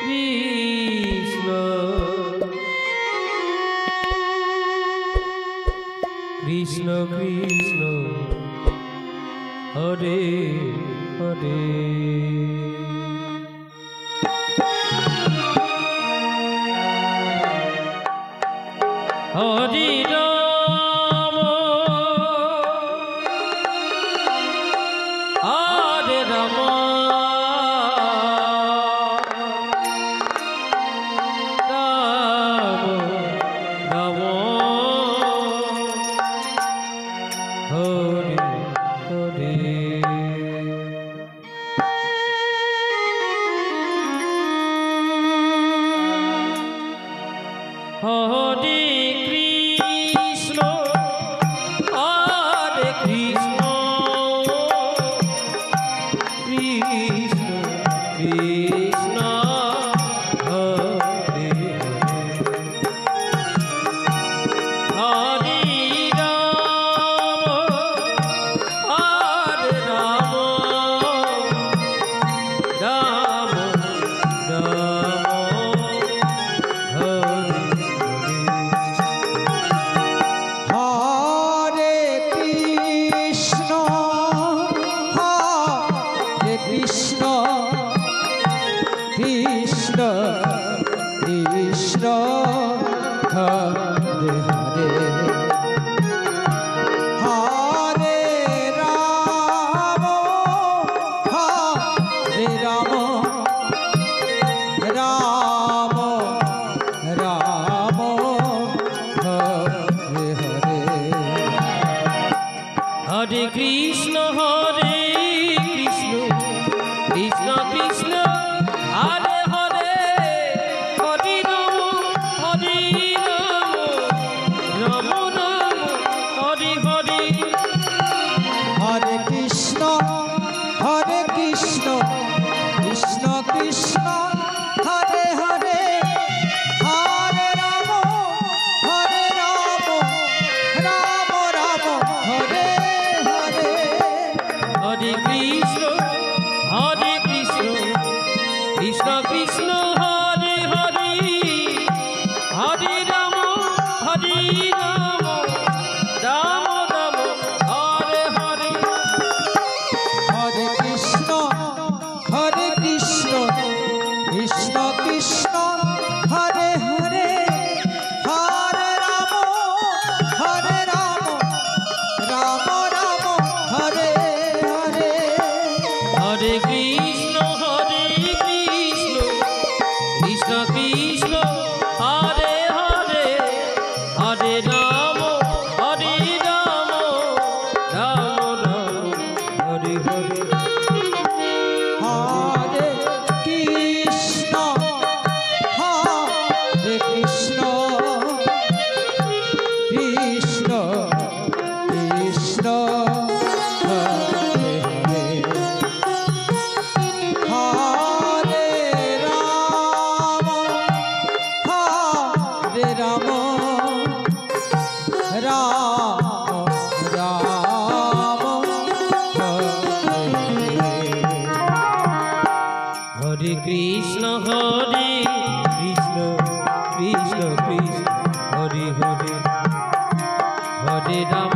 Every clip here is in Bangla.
কৃষ্ণ কৃষ্ণ কৃষ্ণ হরে হরে হরে রাম হরে রাম রাম রাম হরে হরে হরে কৃষ্ণ হরে কৃষ্ণ কৃষ্ণ কৃষ্ণ হরে হরে রাম হরে রাম রাম রাম হরে কৃষ্ণ কৃষ্ণ হরে হরে হরে রাম হরে রাম রাম রাম হরে হরে হরে কৃষ্ণ হরে কৃষ্ণ কৃষ্ণ কৃষ্ণ হরে হরে হরে রাম হরে রাম রাম রাম হরে হরে হরে কৃষ্ণ কৃষ্ণ কৃষ্ণ হরে হরে হরে রাম রাম রাম হরে হরে হরে কৃষ্ণ কৃষ্ণ কৃষ্ণ হরে হরে হরে রাম রাম রাম হরে হরে হরে কৃষ্ণ কৃষ্ণ কৃষ্ণ হরে হরে হরে রাম রাম রাম হরে হরে হরে কৃষ্ণ কৃষ্ণ কৃষ্ণ হরে হরে হরে রাম রাম রাম হরে হরে হরে কৃষ্ণ কৃষ্ণ কৃষ্ণ হরে হরে হরে রাম রাম হরে কৃষ্ণ কৃষ্ণ কৃষ্ণ হরে হরে হরে রাম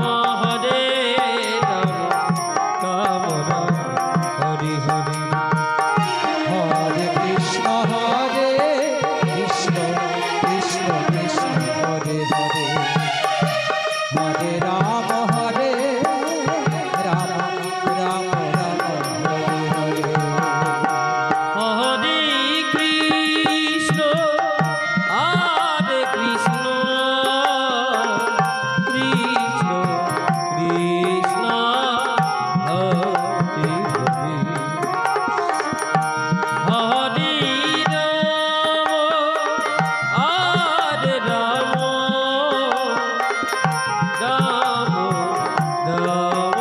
রাম রাম হরে হরে হরে কৃষ্ণ কৃষ্ণ কৃষ্ণ হরে হরে হরে রাম রাম রাম হরে হরে হরে কৃষ্ণ কৃষ্ণ কৃষ্ণ হরে হরে হরে রাম রাম রাম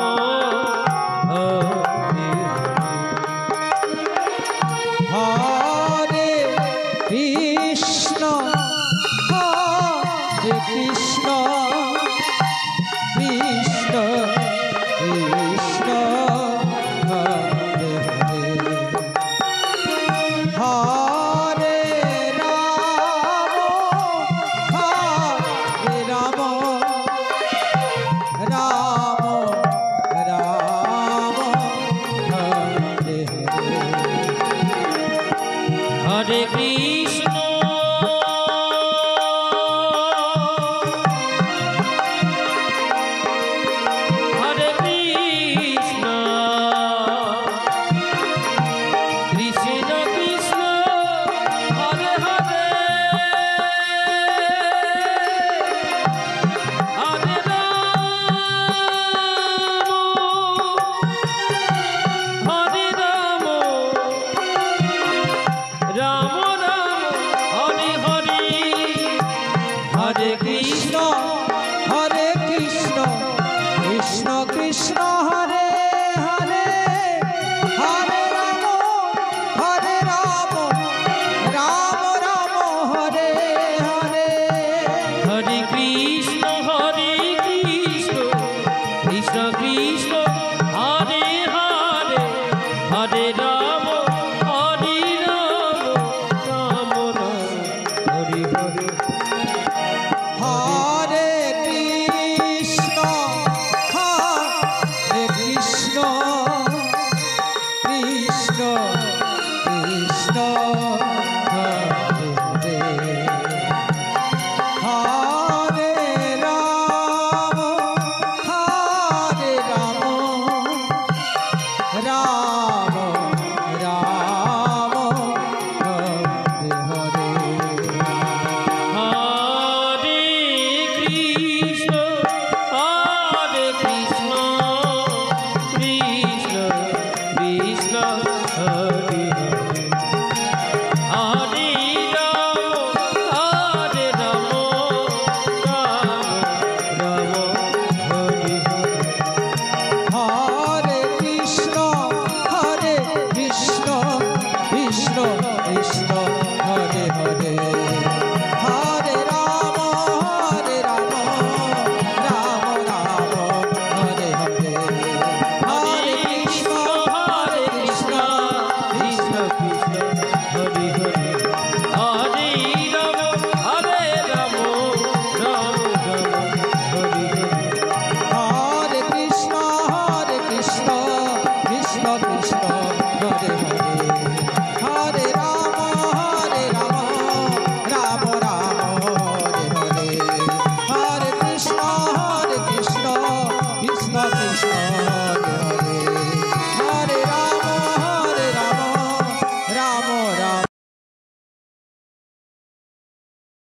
হরে হরে কৃষ্ণ কৃষ্ণ কৃষ্ণ হরে হরে হরে হরে কৃষ্ণ হরে কৃষ্ণ কৃষ্ণ কৃষ্ণ হরে হরে হরে রাম রাম রাম হরে হরে হরে কৃষ্ণ হরে কৃষ্ণ কৃষ্ণ কৃষ্ণ হরে হরে হরে রাম রাম রাম হরে হরে হরে কৃষ্ণ কৃষ্ণ কৃষ্ণ হরে হরে হরে রাম রাম রাম হরে হরে হরে কৃষ্ণ কৃষ্ণ কৃষ্ণ হরে হরে হরে রাম রাম রাম হরে হরে হরে কৃষ্ণ কৃষ্ণ কৃষ্ণ হরে হরে হরে রাম রাম হরে হরে কৃষ্ণ কৃষ্ণ কৃষ্ণ